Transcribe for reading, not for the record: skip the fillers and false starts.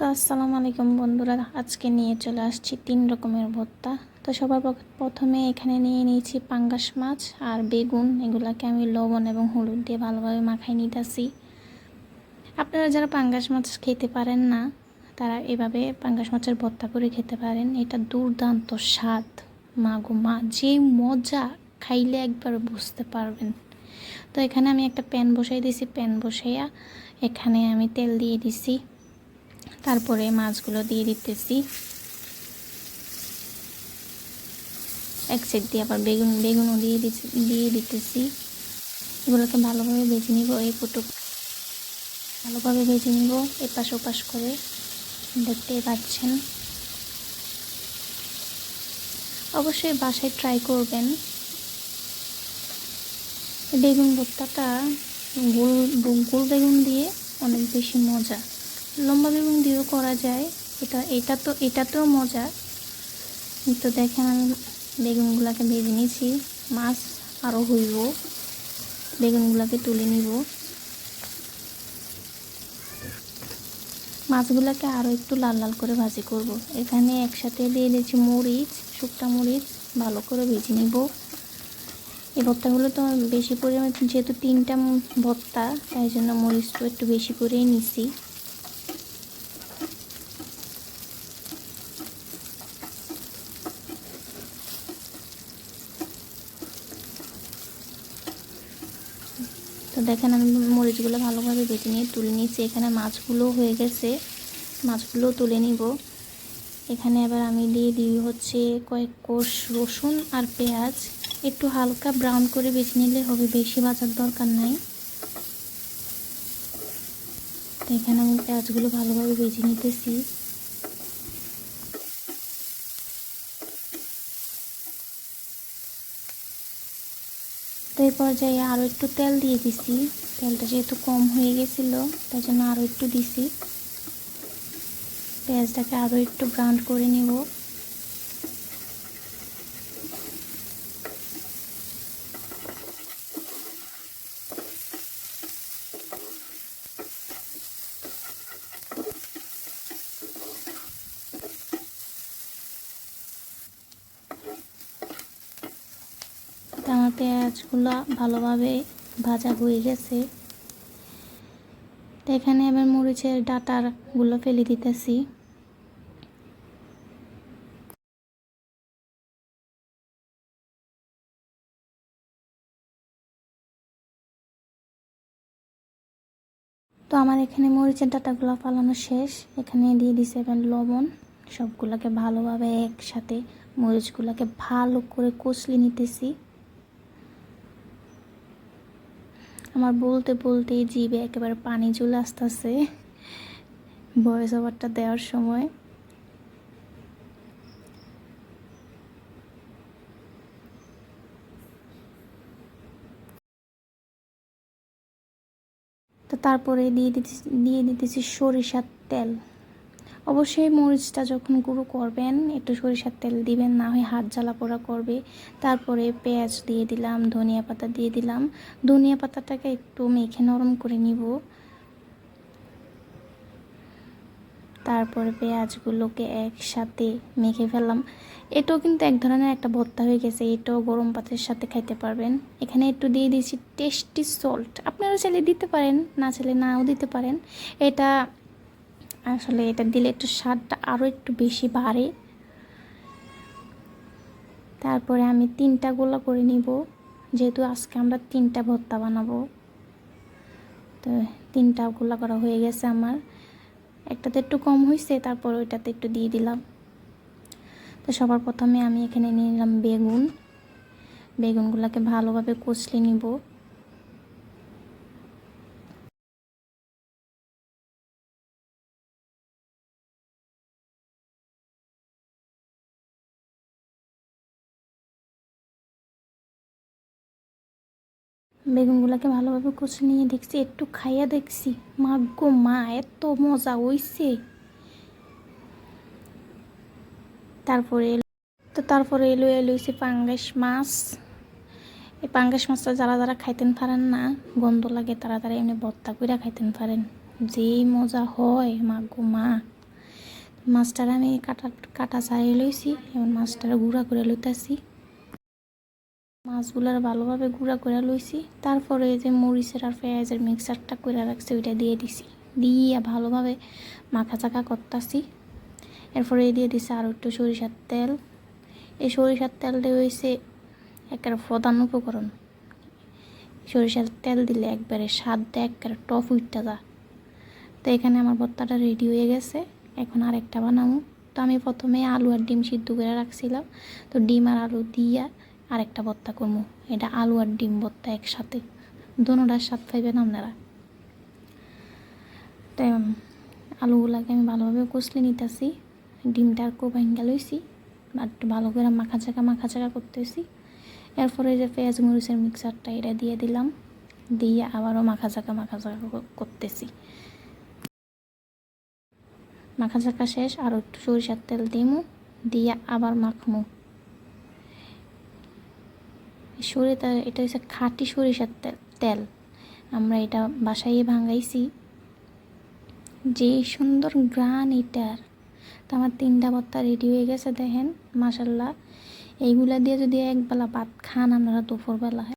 তো আসসালামু আলাইকুম বন্ধুরা, আজকে নিয়ে চলে আসছি 3 রকমের ভর্তা। তো সবার প্রথমে এখানে নিয়ে নিয়েছি পাঙ্গাস মাছ আর বেগুন। এগুলাকে আমি লবণ এবং হলুদ দিয়ে ভালোভাবে মাখাই নিতেছি। আপনারা যারা পাঙ্গাস মাছ খেতে পারেন না, তারা এভাবে পাঙ্গাস মাছের ভর্তা করে খেতে পারেন। এটা দুর্দান্ত স্বাদ, মা গো মা, যে মজা, খাইলে একবার বুঝতে পারবেন। তো এখানে আমি একটা প্যান বসাই দিয়েছি। প্যান বসাইয়া এখানে আমি তেল দিয়ে দিছি। তারপরে মাছগুলো দিয়ে দিতেছি। এক সাইড দিয়ে আবার বেগুনও দিয়ে দিতেছি। এগুলোকে ভালোভাবে ভেজে নিব। এই পুটুক ভালোভাবে ভেজে নিব, এপাশ ওপাশ করে, দেখতেই পাচ্ছেন। অবশ্যই বাসায় ট্রাই করবেন। বেগুন ভর্তাটা গোল বেগুন দিয়ে অনেক বেশি মজা। লম্বা বেগুন দিয়েও করা যায়। এটাতেও মজা। তো দেখেন, আমি বেগুনগুলোকে ভেজে নিয়েছি। মাছ আরও হইব, বেগুনগুলোকে তুলে নিব। মাছগুলোকে আরও একটু লাল লাল করে ভাজি করব। এখানে একসাথে দিয়ে দিয়েছি মরিচ, শুকনো মরিচ, ভালো করে ভেজে নিব। এই ভর্তাগুলো তো বেশি পরিমাণে, যেহেতু 3টা ভর্তা, তাই জন্য মরিচটা একটু বেশি করেই নিছি। তো দেখেন, আমি মরিচগুলো ভালোভাবে ভেজে নিয়ে তুলে নিয়েছি। এখানে মাছগুলো হয়ে গেছে, মাছগুলো তুলে নিব। এখানে এবার আমি দিয়ে দিই হচ্ছে কয়েক কোষ রসুন আর পেঁয়াজ। একটু হালকা ব্রাউন করে ভেজে নিলে হবে, বেশি ভাজার দরকার নাই। তো এখানে আমি পেঁয়াজগুলো ভালোভাবে ভেজে নিতেছি। তো এই পর্যায়ে আরও একটু তেল দিয়ে দিছি। তেলটা যেহেতু কম হয়ে গেছিলো, তাই জন্য আরও একটু দিছি। পেঁয়াজটাকে আরও একটু ব্রাউন করে নিব। আমার পেঁয়াজগুলো ভালোভাবে ভাজা হয়ে গেছে। তো এখানে এবার মরিচের ডাঁটাগুলো ফেলে দিতেছি। তো আমার এখানে মরিচের ডাঁটাগুলো ফালানো শেষ। এখানে দিয়ে দিছি এবার লবণ। সবগুলোকে ভালোভাবে একসাথে মরিচগুলোকে ভালো করে কষলে নিতেছি। আমার বলতে বলতেই জিভে একেবারে পানি চলে আসতেছে ভয়েস ওভারটা দেওয়ার সময়। তো তারপরে দিয়ে দিতেছি সরিষার তেল। অবশ্যই মরিচটা যখন গুঁড়ো করবেন একটু সরিষার তেল দিবেন, না হয় হাত জ্বালা পোড়া করবে। তারপরে পেঁয়াজ দিয়ে দিলাম, ধনিয়া পাতা দিয়ে দিলাম। ধনিয়া পাতাটাকে একটু মেখে নরম করে নিব। তারপরে পেঁয়াজগুলোকে একসাথে মেখে ফেললাম। এটাও কিন্তু এক ধরনের একটা ভর্তা হয়ে গেছে। এটাও গরম ভাতের সাথে খাইতে পারবেন। এখানে একটু দিয়ে দিয়েছি টেস্টি সল্ট। আপনারা চাইলে দিতে পারেন, না চাইলে নাও দিতে পারেন। এটা আসলে এটা দিলে একটু স্বাদটা আরও একটু বেশি বাড়ে। তারপরে আমি 3টা গোলা করে নিব, যেহেতু আজকে আমরা 3টা ভর্তা বানাবো। তো 3টা গোলা করা হয়ে গেছে আমার। একটাতে একটু কম হয়েছে, তারপর ওইটাতে একটু দিয়ে দিলাম। তো সবার প্রথমে আমি এখানে নিয়ে নিলাম বেগুনগুলোকে ভালোভাবে কষলে নিব। বেগুনগুলোকে ভালোভাবে কষলে নিয়ে দেখছি, একটু খাইয়া দেখছি, মা গো মা, এত মজা হইছে। তারপরে এলো পাঙ্গাস মাছ। এই পাঙ্গাস মাছটা যারা যারা খাইতেন পারেন না, গন্ধ লাগে, তারা তারা এমনি ভর্তা কইরা খাইতেন পারেন। যেই মজা হয়, মা গো মা। মাছটার আমি কাটা ছাড়িয়ে লইছি, এবং মাছটার গুঁড়া করে লইতাছি। মাছগুলার ভালোভাবে গুঁড়া করে লইছি, তারপরে এই যে মরিচের আর পেঁয়াজের মিক্সারটা করে রাখছি ওইটা দিয়ে দিছি, দিয়ে ভালোভাবে মাখাচাকা করতাছি। এরপরে দিয়ে দিছি আরও একটু সরিষার তেল। এই সরিষার তেলটা হয়েছে একটা প্রধান উপকরণ। সরিষার তেল দিলে একবারে স্বাদটা একবারে টপ উঠতে যা। তো এখানে আমার ভর্তাটা রেডি হয়ে গেছে, এখন আরেকটা বানাবো। তো আমি প্রথমে আলু আর ডিম সিদ্ধ করে রাখছিলাম, তো ডিম আর আলু দিয়ে আরেকটা ভর্তা করবো। এটা আলু আর ডিম ভর্তা একসাথে, দোনোটার স্বাদ পাইবেন আপনারা। তো আলুগুলাকে আমি ভালোভাবে কষলে নিতেছি, ডিমটা আর ভাঙ্গা লইছি, একটু ভালো করে মাখাচাকা করতেছি। এরপরে যে পেঁয়াজ মরিচের মিক্সারটা এটা দিয়ে দিলাম, দিয়ে আবারও মাখাচাকা করতেছি। মাখাচাকা শেষ, আর একটু সরিষার তেল দিমু, দিয়ে আবার মাখমু। এটা হচ্ছে খাঁটি সরিষার তেল, আমরা এটা বাসায় ভাঙাইছি। যে সুন্দর গ্রান এটার। তো আমার 3টা ভর্তা রেডি হয়ে গেছে, দেখেন মাশাল্লাহ। এইগুলা দিয়ে যদি একবেলা ভাত খান আপনারা দুপুরবেলা,